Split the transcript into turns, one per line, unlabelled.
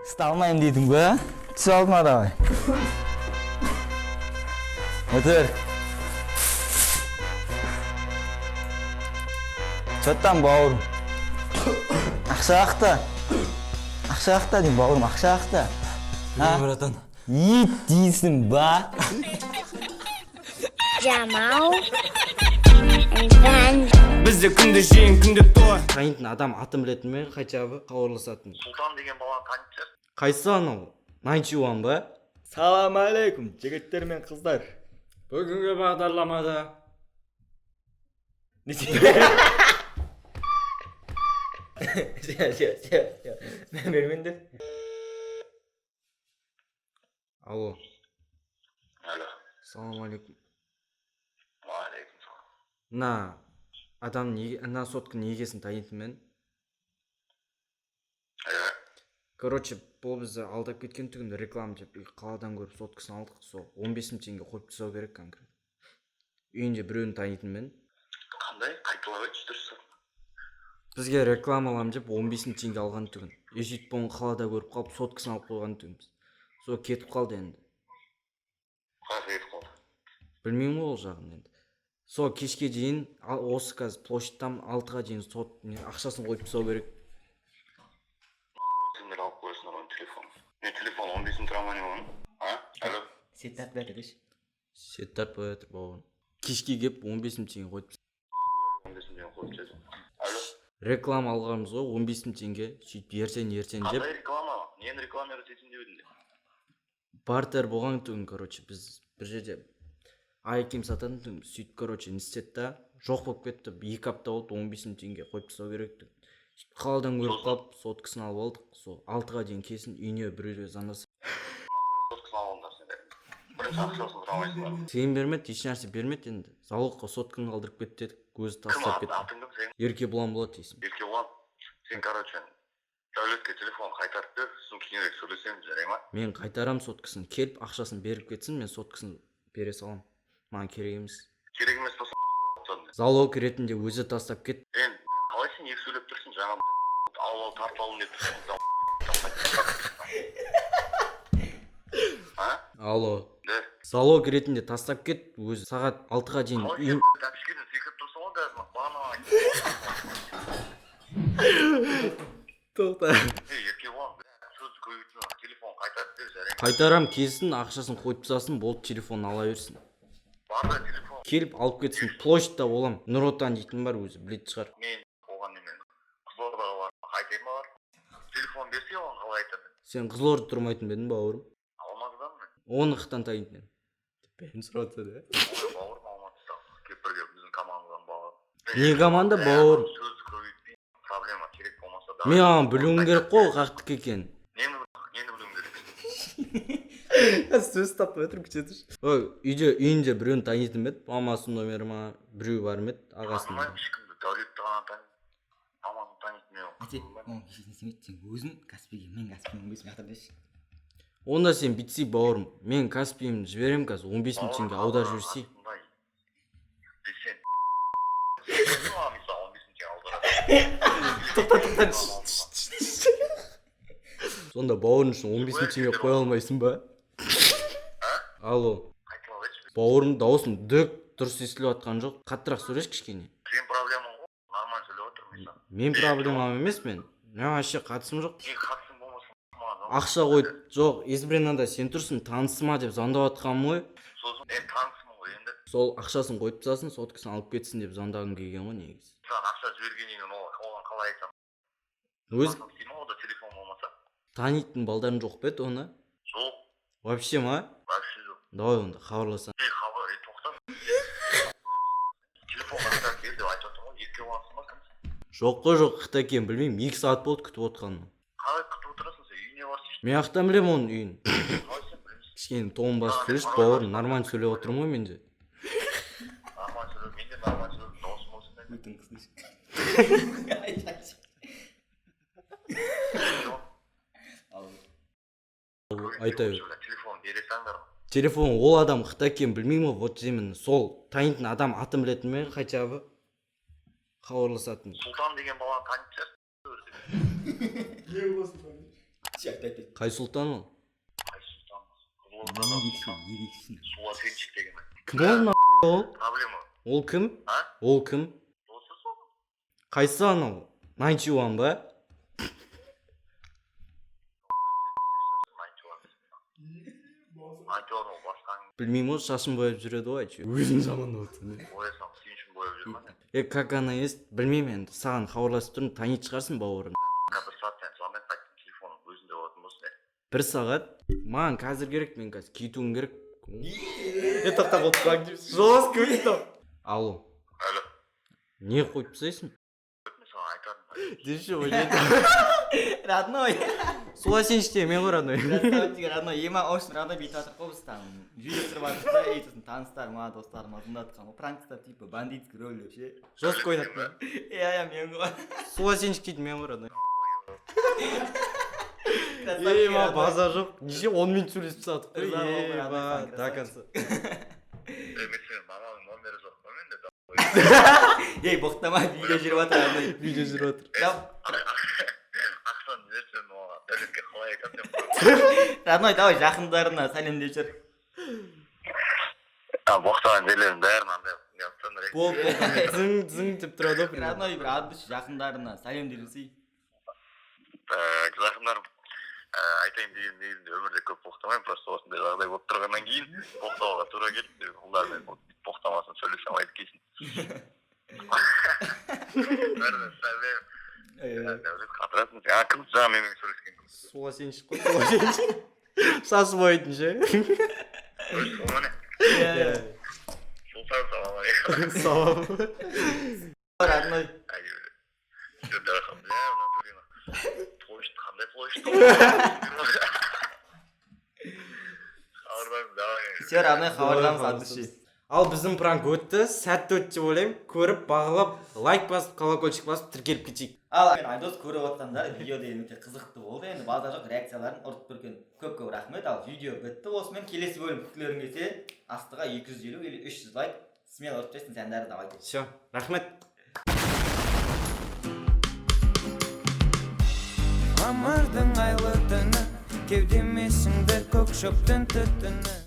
Сталмайым дедің бе? Түс алдыма давай. Отыр. Чоттан бауырым. Ақша ақта. Ақша ақта дейм бауырым, ақша ақта.
братан.
Ет дейсің ба?
Jamal and Van.
Бізде күнде жиын, күнде той. Танитын адам атын білетін ме? Қайчабы хабарласатын.
Сұлтан деген баланы танитсыз.
Қайсы анау? Найчуан ба?
Салам алейкум, жігіттер мен қыздар.
Бүгінгі бағдарламада
Мен бермендер.
Алло.
Алло.
Салам алейкум.
Алейкум салам.
Ана соткының егесін танитын мен. Короче, бұл бізді алдап кеткен түгінде реклама деп қаладан көріп соткасын алдық. Сол 15 теңге қойып тастау керек конкрет. Үйінде біреуін танитын мен.
Қандай? Қайталап айтшы дұрыс.
Бізге рекламалам деп 15 теңге алған түгін. Сөйтіп оны қалада көріп қалып соткасын алып қойған түгіміз. Сол кетіп қалды енді.
Қалай кетіп қалды?
Білмеймін ол жағын енді. Сол кешке дейін осы қазір площадьтан 6-ға дейін сот ақшасын қойып тастау керек.
Сендер алып қойсыңдар оның телефонын. Мен телефон 15-ін тұра ма не оның? Алло.
Сет тартып бәрдеш.
Сет тартпай жатыр бауырым. Кешке кеп 15 теңге қойып
15-ін деген қойып тезім. Алло.
реклама алғанбыз ғой 15 теңге. Сөйтіп ертең деп.
Қандай реклама? Нені рекламировать етейін деп едіңдер?
Бартер болған түгін, короче, біз бір жерде айкем сататын түгін. Сөйтіп, короче, институтта жоқ болып кетті. 2 апта болды, 15 теңге қойып тастау керек түгін. Сөйтіп қаладан көріп қалып, соткасын алып алдық. Сол 6-ға дейін кесін үйіне біреуге звондаса.
Соткасын алыңдар сендер. Бірінші ақшасын тұрамайсыңдар.
Сен бермеді, ешнәрсе бермеді енді. Залогқа сотканы қалдырып кетті дедік. Өзі
Кім
тастап кетті.
атың кім сен?
Еркебұлан болады дейсің.
Еркебұлан. Сен, короче, дәулетке телефон қайтарып бер, сосын кейінірек сөйлесеміз, жарай ма?
Мен қайтарам соткасын. Келіп ақшасын беріп кетсін, мен соткасын бере салам. Маған керек емес.
Керек емес болса
Залог ретінде өзі тастап кет.
Сен қалай сен екі сөйлеп тұрсың жаңа ал тартып алын деп тұрсың.
Алло.
Да.
Залог ретінде тастап кет, өзі сағат 6-ға дейін
Қалай
үйін...
сен тәпішкеден секіріп тұрсың ғой қазір бағана
Тоқта.
Еркебұлан, сөз көбейтсін, телефон қайтарып бер, жарай ма?
Қайтарам кесін, ақшасын қойып тастасын, болды телефонын ала берсін.
Барда телефон.
Келіп алып кетсін, площадьта болам. Нұр Отан дейтін бар, өзі білетін шығар.
Мен оған немен Қызылордаға бар, қайтайын ба бар? Телефон берсе оған қалай айтамын?
Сен Қызылорда тұрмайтын бедің бауырым.
Алматыдан мен.
Оны қықтан тайынтын ем. Бәрін сұратса да.
Бауырым Алматыда. Келіп бірге біздің командадан бауыр.
Не команда бауырым?
Сөз көбейтпей, проблема керек болмаса да.
Мен аған білуім керек қой, қақтық екен.
Нені білуім керек?
Сөз таппай отырып кетеді. Ой, үйінде біреуін танитын бе еді? Мамасының номері ма, біреу бар ма еді? Ағасының.
Танымаймын ешкімді, дәулетті ғана танимын. Мамасын танитын мен
Әте, оның кешесін семейді, сен өзің Каспиге, мен Каспиге 15 жатыр деші.
Онда сен бітсей бауырым. Мен Каспиімді жіберем қазір 15 теңге аударып жіберсей.
Десен.
Сонда бауырың үшін 15 теңге қоя алмайсың ба? Алло.
Қайталап айтшы.
Бауырым дауысын дөк дұрыс естіліп жатқан жоқ. Қаттырақ сөйлеш кішкене.
Сен проблемаң ғой, нормально сөйлеп отырмайсың.
Мен проблемам емес мен. Мен вообще қатысым жоқ.
Сен қатысың болмаса маған.
Ақша қойып жоқ, избранныйда сен тұрсың, танысыма деп звондап жатқаным ғой.
Сосын мен танысымын ғой енді.
Сол ақшасын қойып тастасын, соткасын алып кетсін деп звондағым келген ғой негізі.
Саған ақша жібергеннен кейін оған қалай айтамын?
Өз
Деймін ода телефон болмаса.
танитын балдарың жоқ па еді оны?
Жоқ,
Вообще ма?
вообще жоқ.
Давай онда хабарласам.
Хабар, тоқта. Телефон қайтарып бер деп айтып отырмын ғой, Еркебұлансың ба кімсің?
Жоқ қой жоқ, қытакен білмеймін. 2 сағат болды күтіп отырғаным.
Қалай күтіп отырасың сен? Үйіне барсың.
Мен ақтан білем оның үйін.
Қалай сен білмейсің?
Кішкене тоғын басып сөйлеш, бауырым, нормально сөйлеп отырмын ғой менде.
Нормально сөйлеп, мен де нормально сөйлеп, дауысым болсын да.
Өтің қыз деші.
Айта бер.
Телефон бере салыңдар.
Телефон ол адам қытакен білмеймін ғой, вот именно сол танитын адам атын білетін ме, қайчабы хабарласатын.
Сұлтан деген баланы танитсыз.
Қай сұлтан ол?
Суасенчик деген.
Кім ол ол?
Проблема.
Ол кім?
А?
Ол кім?
Досы сол.
Қайсы анау? 91 ба?
Айтуар ол басқан.
Білмеймін, ол шашын бояп жүреді ғой, өзің жамандап отырсың.
Боясам, сен үшін бояп жүрмін.
Как она есть, білмеймін енді. Саған хабарласып тұрмын, танитын шығарсың бауырың.
Бір сағат сен звондап қайттың, телефоның өзінде болатын болсын.
1 сағат? Маған қазір керек, мен қазір кетуім керек. Тоқтап отырсаң деймін. Жестко өйтіп. Алло.
Алло.
Не қойып тастайсың?
Мен саған айтармын.
Деші ойлайды.
Родной.
Суасенште мен ғой родной.
Красавчик, родной. Ема очень родной бүйтіп жатыр ғой біз там. Видео түсіріп жатырмыз да, и сосын таныстарыма, достарыма звондатқан ғой. Пранкстар типа бандитский роль вообще.
Жестко ойнап.
Иә, мен ғой.
Суасеншк дейді мен ғой родной.
Красавчик,
Ема
родной.
база жоқ. Неше 10 минут сөйлесіп тастадық қой.
Ырза болдым,
Ема
родной,
до конца.
Мен сенің маманың номері жоқ қой менде.
Ей, боқтама, видео жүріп жатыр, родной.
Видео жүріп жатыр.
Ақшаны берсем оған дәулетке қалай айтасың?
Родной, давай жақындарына сәлемдеп жүр.
Боқтаған жерлердің бәрін андай неғыптан
Бол зың деп тұрады ғой.
Родной, бір адыш жақындарына сәлемдеп жүрсей.
Жақындарым, айтайын деген негізінде өмірде көп боқтамаймын, просто осындай жағдай болып тұрғаннан кейін боқтауға тура келді. Олармен боқтамасын сөйлесе алмайды кейсін. Бәріне сәлем. Қатырасың, кім жаңа менімен сөйлескен кім?
Суасеншк қой, суасеншк. Шашы боятын ше.
Сол міне. Сұлтан салам алейкум.
Салам.
Родной.
Бля, в натуре. Площадь, қандай площадь? Хабардан, давай.
Все, родной, хабардамыз адышы.
Ал біздің пранк өтті, сәтті өтті деп ойлаймын. Көріп, бағалап, лайк басып, колокольчик басып, тіркеліп кетейік.
Ал мен айдос көріп отқандар видео деген өте қызықты болды. Енді база жоқ реакцияларын ұрып көрген көп рахмет. Ал видео бітті. Осымен келесі бөлім күтілерің келсе, астыға 250 или 300 лайк смело ұрып тастайсың, сен бәрі давай.
Все, рахмет.
Мамырдың айлы түні, кеудеме сіңді көк шөптің түтіні.